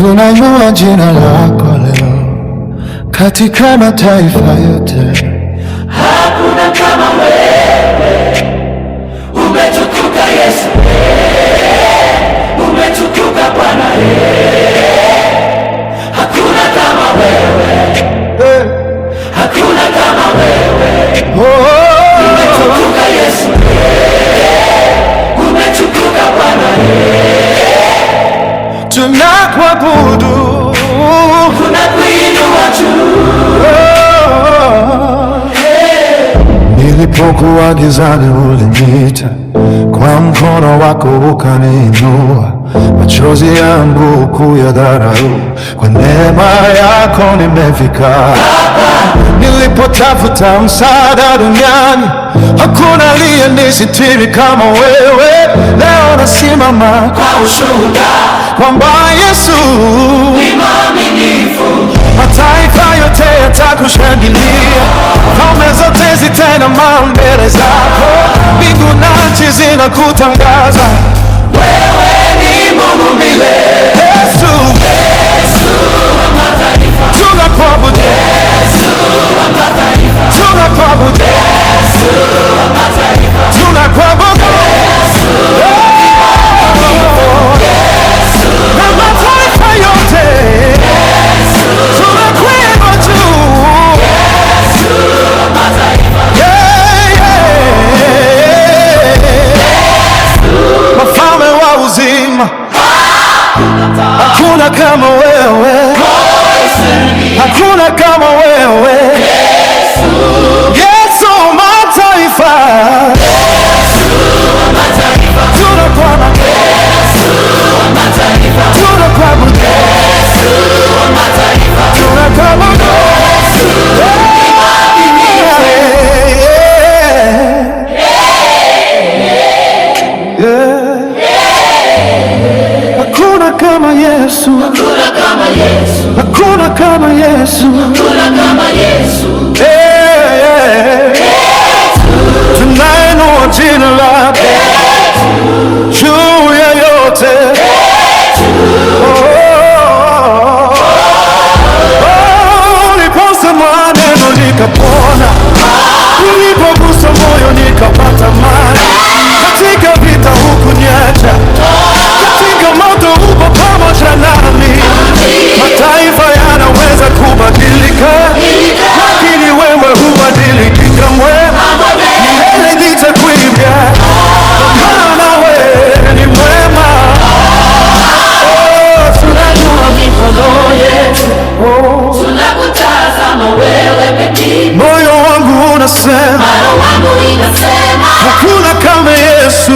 Tunainua jina lako leo katika mataifa yote. Hakuna kama wewe, umetukuka Yesu, umetukuka Bwana, hakuna kama wewe, hakuna kama wewe, umetukuka Yesu, umetukuka Bwana, tunakuabudu, tunakuinua juu. Nilipokuwa gizani uliniita, kwa mkono wako ukaniinua, machozi yangu kuyadharau, kwa neema yako nimefika hapa. Nilipotafuta msaada duniani, hakuna aliyenisitiri kama wewe. Leo nasimama kwa ushuhuda kwamba Yesu ni mwaminifu. Mataifa yote yatakushangilia, falme zote zitainama mbele zako, mbingu na nchi zinakutangaza wewe ni Mungu milele. Yesu, Yesu wa mataifa, tunakuabudu. Yesu wa mataifa, Tunakuabudu. Yesu wa mataifa, Tunakuabudu. Na mataifa yote tunakuinua juu. Mfalme wa uzima, hakuna kama wewe, hakuna kama wewe. Yesu mataifa, tunakuabudu, tunakuabudu, tunakuabudu. Hakuna kama Yesu, hakuna kama Yesu, hakuna kama Yesu, hakuna kama Yesu. Tunainua jina lake juu ya yote. Uliposema neno nikapona, ulipogusa moyo nikapata amani. Katika vita hukuniacha, katika moto upo pamoja nami. Mataifa yanaweza kubadilika, lakini wewe hubadiliki kamwe. Milele nitakuimbia, maana wewe ni mwema. Tunajua mikono yetu, Tunakutazama wewe pekee, moyo wangu unasema moyo wangu inasema hakuna kama Yesu.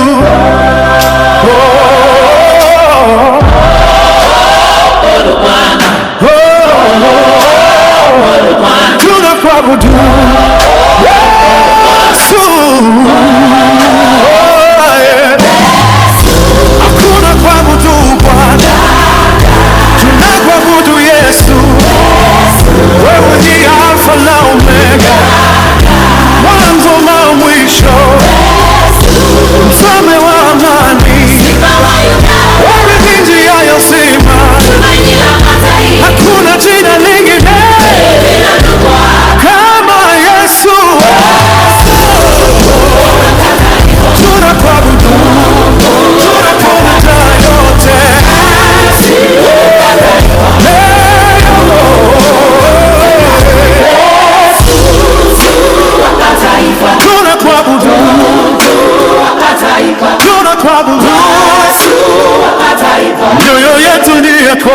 Tunakuabudu Yesu, hakuna kuabudu Bwana, tunakuabudu Yesu. Wewe ni Alfa na Omega, mwanzo na mwisho, mfalme wa amani, wewe ni njia ya uzima, hakuna jina lingine kama Yesu. Tunakuabudu, tunakuabudu yote. Tunakuabudu, tunakuabudu, mioyo yetu ni yako.